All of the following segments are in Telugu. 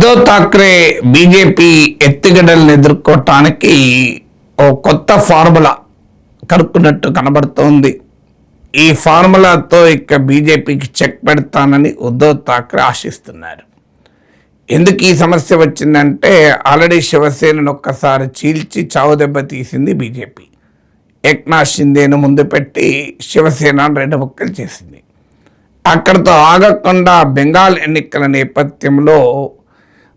ఉద్ధవ్ ఠాక్రే బీజేపీ ఎత్తుగడలను ఎదుర్కోవటానికి ఓ కొత్త ఫార్ములా కనుక్కున్నట్టు కనబడుతోంది. ఈ ఫార్ములాతో ఇక బీజేపీకి చెక్ పెడతానని ఉద్ధవ్ ఠాక్రే ఆశిస్తున్నారు. ఎందుకు ఈ సమస్య వచ్చిందంటే ఆల్రెడీ శివసేనను ఒక్కసారి చీల్చి చావు దెబ్బ తీసింది బీజేపీ. ఏక్నాథ్ షిందేను ముందు పెట్టి శివసేన 2 ముక్కలు చేసింది. అక్కడితో ఆగకుండా బెంగాల్ ఎన్నికల నేపథ్యంలో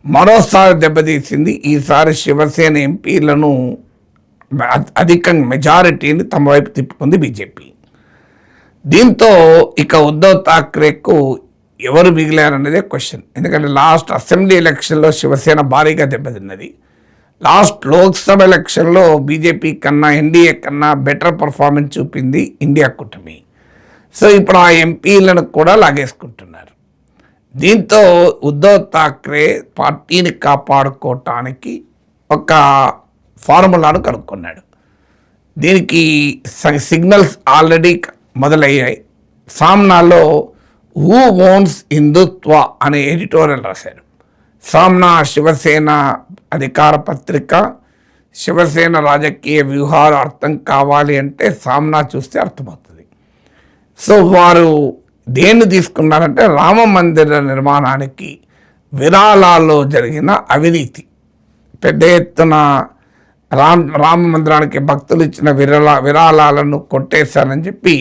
మరోసారి దెబ్బతీసింది. ఈసారి శివసేన ఎంపీలను అధికంగా మెజారిటీని తమ వైపు తిప్పుకుంది బీజేపీ. దీంతో ఇక ఉద్ధవ్ ఠాక్రేకు ఎవరు మిగిలారనేదే క్వశ్చన్. ఎందుకంటే లాస్ట్ అసెంబ్లీ ఎలక్షన్లో శివసేన భారీగా దెబ్బతిన్నది. లాస్ట్ లోక్సభ ఎలక్షన్లో బీజేపీ కన్నా ఎన్డీఏ కన్నా బెటర్ పర్ఫార్మెన్స్ చూపింది ఇండియా కూటమి. సో ఇప్పుడు ఆ ఎంపీలను కూడా లాగేసుకుంటున్నారు. దీంతో ఉద్ధవ్ ఠాక్రే పార్టీని కాపాడుకోవటానికి ఒక ఫార్ములాను కనుక్కున్నాడు. దీనికి సిగ్నల్స్ ఆల్రెడీ మొదలయ్యాయి. సామ్నాలో హూ ఓన్స్ హిందుత్వ అనే ఎడిటోరియల్ రాశారు. సామ్నా శివసేన అధికార పత్రిక. శివసేన రాజకీయ వ్యూహాలు అర్థం కావాలి అంటే సామ్నా చూస్తే అర్థమవుతుంది. సో వారు దేన్ని తీసుకున్నారంటే రామ మందిర నిర్మాణానికి విరాళాల్లో జరిగిన అవినీతి, పెద్ద ఎత్తున రామ మందిరానికి భక్తులు ఇచ్చిన విరాళాలను కొట్టేశారని చెప్పి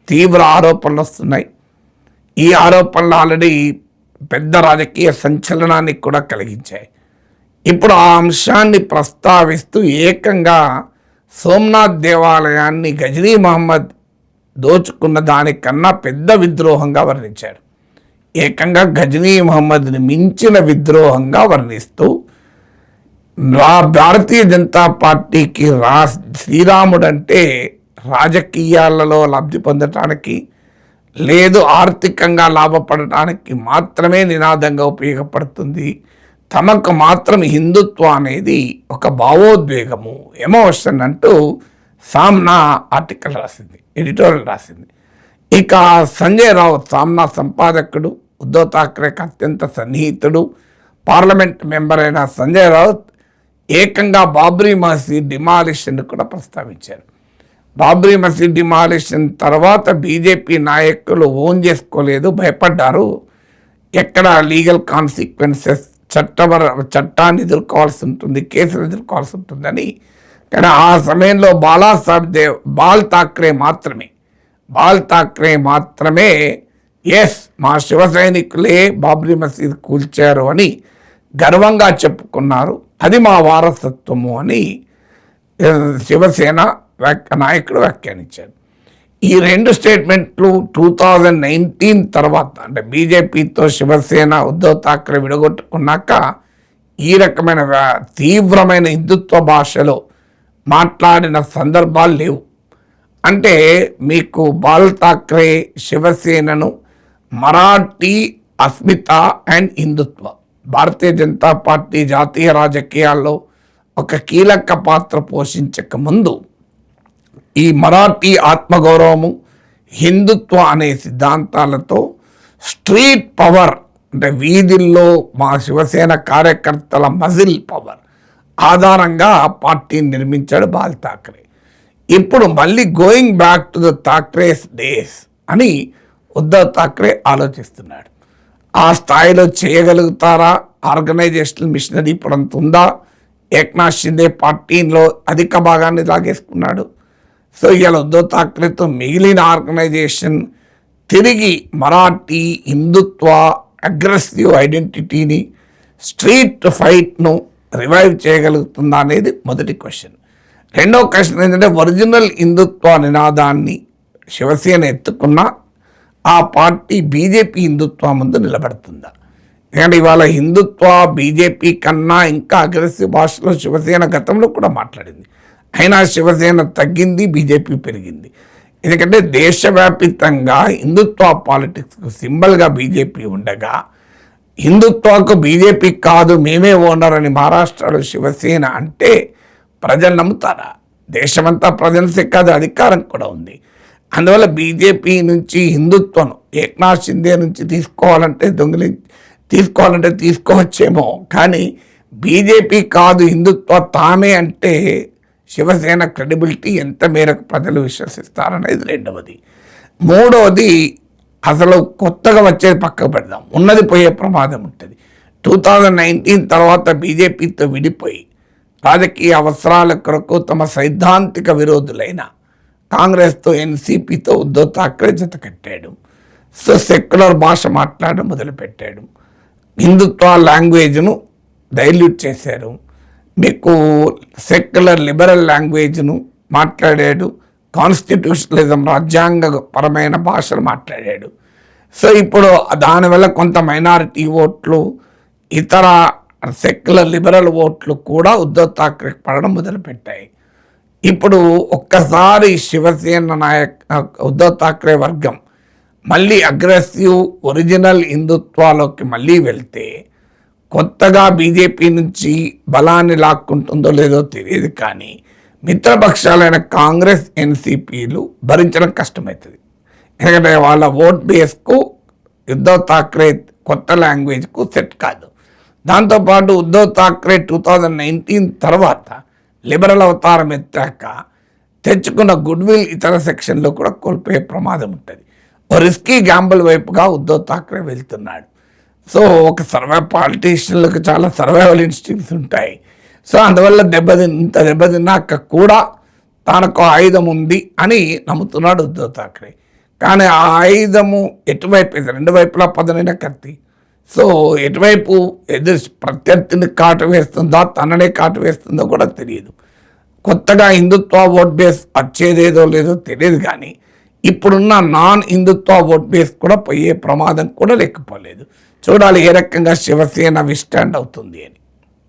తీవ్ర ఆరోపణలు వస్తున్నాయి. ఈ ఆరోపణలు ఆల్రెడీ పెద్ద రాజకీయ సంచలనాన్ని కూడా కలిగించాయి. ఇప్పుడు ఆ అంశాన్ని ప్రస్తావిస్తూ ఏకంగా సోమనాథ్ దేవాలయాన్ని గజనీ మహమ్మద్ దోచుకున్న దానికన్నా పెద్ద విద్రోహంగా వర్ణించారు. ఏకంగా గజనీ మహమ్మద్ని మించిన విద్రోహంగా వర్ణిస్తూ భారతీయ జనతా పార్టీకి శ్రీరాముడంటే రాజకీయాలలో లబ్ధి పొందటానికి లేదు ఆర్థికంగా లాభపడటానికి మాత్రమే నినాదంగా ఉపయోగపడుతుంది. తమకు మాత్రం హిందుత్వం అనేది ఒక భావోద్వేగము, ఎమోషన్ అంటూ సామ్నా ఆర్టికల్ రాసింది, ఎడిటోరియల్ రాసింది. ఇక సంజయ్ రావుత్ సామ్నా సంపాదకుడు, ఉద్ధవ్ ఠాక్రేకి అత్యంత సన్నిహితుడు, పార్లమెంట్ మెంబర్ అయిన సంజయ్ రావుత్ ఏకంగా బాబ్రీ మసీద్ డిమాలిషన్ కూడా ప్రస్తావించారు. బాబ్రీ మసీద్ డిమాలిషన్ తర్వాత బీజేపీ నాయకులు ఓన్ చేసుకోలేదు, భయపడ్డారు. ఎక్కడ లీగల్ కాన్సిక్వెన్సెస్ చట్టాన్ని ఎదుర్కోవాల్సి ఉంటుంది, కేసులు ఎదుర్కోవాల్సి ఉంటుందని. కానీ ఆ సమయంలో బాల్ ఠాక్రే మాత్రమే ఎస్ మా శివ సైనికులే బాబ్రీ మసీద్ కూల్చారు అని గర్వంగా చెప్పుకున్నారు. అది మా వారసత్వము అని శివసేన నాయకుడు వ్యాఖ్యానించారు. ఈ 2 స్టేట్మెంట్లు 2019 తర్వాత అంటే బీజేపీతో శివసేన ఉద్ధవ్ ఠాక్రే విడగొట్టుకున్నాక ఈ రకమైన తీవ్రమైన హిందుత్వ భాషలో మాట్లాడిన సందర్భాలు లేవు. అంటే మీకు బాల్ ఠాక్రే శివసేనను మరాఠీ అస్మిత అండ్ హిందుత్వ, భారతీయ జనతా పార్టీ జాతీయ రాజకీయాల్లో ఒక కీలక పాత్ర పోషించక ముందు ఈ మరాఠీ ఆత్మగౌరవము, హిందుత్వ అనే సిద్ధాంతాలతో స్ట్రీట్ పవర్ అంటే వీధుల్లో మా శివసేన కార్యకర్తల మజిల్ పవర్ ఆధారంగా పార్టీని నిర్మించాడు బాల్ ఠాక్రే. ఇప్పుడు మళ్ళీ going back to the Thackerays days అని ఉద్ధవ్ ఠాక్రే ఆలోచిస్తున్నాడు. ఆ స్థాయిలో చేయగలుగుతారా? ఆర్గనైజేషనల్ మిషనరీ ఇప్పుడు అంత ఉందా? ఏక్నాథ్ షిందే పార్టీలో అధిక భాగాన్ని లాగేసుకున్నాడు. సో ఇవాళ ఉద్ధవ్ ఠాక్రేతో మిగిలిన ఆర్గనైజేషన్ తిరిగి మరాఠీ హిందుత్వ అగ్రెసివ్ ఐడెంటిటీని, స్ట్రీట్ ఫైట్ను రివైవ్ చేయగలుగుతుందా అనేది మొదటి క్వశ్చన్. రెండో క్వశ్చన్ ఏంటంటే ఒరిజినల్ హిందుత్వ నినాదాన్ని శివసేన ఎత్తుకున్నా ఆ పార్టీ బీజేపీ హిందుత్వ ముందు నిలబడుతుందా? ఎందుకంటే ఇవాళ హిందుత్వ బీజేపీ కన్నా ఇంకా అగ్రెసివ్ భాషలో శివసేన గతంలో కూడా మాట్లాడింది. అయినా శివసేన తగ్గింది, బీజేపీ పెరిగింది. ఎందుకంటే దేశవ్యాపితంగా హిందుత్వ పాలిటిక్స్కు సింబల్గా బీజేపీ ఉండగా హిందుత్వకు బీజేపీ కాదు మేమే ఓనర్ అని మహారాష్ట్రలో శివసేన అంటే ప్రజలు నమ్ముతారా? దేశమంతా ప్రజలసే కాదు అధికారం కూడా ఉంది. అందువల్ల బీజేపీ నుంచి హిందుత్వను ఏక్నాథ్ షిందే నుంచి తీసుకోవాలంటే తీసుకోవాలంటే తీసుకోవచ్చేమో, కానీ బీజేపీ కాదు హిందుత్వ తామే అంటే శివసేన క్రెడిబిలిటీ ఎంత మేరకు ప్రజలు విశ్వసిస్తారనేది రెండవది. మూడవది, అసలు కొత్తగా వచ్చేది పక్కకు పెడదాం, ఉన్నది పోయే ప్రమాదం ఉంటుంది. 2019 తర్వాత బీజేపీతో విడిపోయి రాజకీయ అవసరాల కొరకు తమ సైద్ధాంతిక విరోధులైన కాంగ్రెస్తో ఎన్సీపీతో ఉద్ధవ్ ఠాక్రే జత కట్టాడు. సో సెక్యులర్ భాష మాట్లాడడం మొదలుపెట్టాడు. హిందుత్వ లాంగ్వేజ్ను డైల్యూట్ చేశారు. మీకు సెక్యులర్ లిబరల్ లాంగ్వేజ్ను మాట్లాడాడు. కాన్స్టిట్యూషనలిజం రాజ్యాంగపరమైన భాషలు మాట్లాడాడు. సో ఇప్పుడు దానివల్ల కొంత మైనారిటీ ఓట్లు, ఇతర సెక్యులర్ లిబరల్ ఓట్లు కూడా ఉద్ధవ్ ఠాక్రేకి పడడం మొదలుపెట్టాయి. ఇప్పుడు ఒక్కసారి శివసేన ఉద్ధవ్ ఠాక్రే వర్గం మళ్ళీ అగ్రెసివ్ ఒరిజినల్ హిందుత్వాలోకి మళ్ళీ వెళ్తే కొత్తగా బీజేపీ నుంచి బలాన్ని లాక్కుంటుందో లేదో తెలియదు, కానీ మిత్రపక్షాలైన కాంగ్రెస్ ఎన్సీపీలు భరించడం కష్టమవుతుంది. ఎందుకంటే వాళ్ళ ఓట్ బేస్కు ఉద్ధవ్ ఠాక్రే కొత్త లాంగ్వేజ్కు సెట్ కాదు. దాంతోపాటు ఉద్ధవ్ ఠాక్రే 2019 తర్వాత లిబరల్ అవతారం ఎత్తాక తెచ్చుకున్న గుడ్ విల్ ఇతర సెక్షన్లో కూడా కోల్పోయే ప్రమాదం ఉంటుంది. ఓ రిస్కీ గ్యాంబుల్ వైపుగా ఉద్ధవ్ ఠాక్రే వెళ్తున్నాడు. సో ఒక పాలిటీషియన్లకు చాలా సర్వైవల్ ఇన్స్టింక్ట్స్ ఉంటాయి. సో అందువల్ల దెబ్బతిన్నాక కూడా తనకు ఆయుధం ఉంది అని నమ్ముతున్నాడు ఉద్ధవ్ ఠాక్రే. కానీ ఆ ఆయుధము ఎటువైపు, రెండు వైపులా పదునైన కత్తి. సో ఎటువైపు ప్రత్యర్థిని కాటు వేస్తుందో తననే కాటు వేస్తుందో కూడా తెలియదు. కొత్తగా హిందుత్వ ఓట్ బేస్ వచ్చేదేదో లేదో తెలియదు, కానీ ఇప్పుడున్న నాన్ హిందుత్వ ఓట్ బేస్ కూడా పోయే ప్రమాదం కూడా లేకపోలేదు. చూడాలి ఏ రకంగా శివసేన విస్టాండ్ అవుతుంది అని.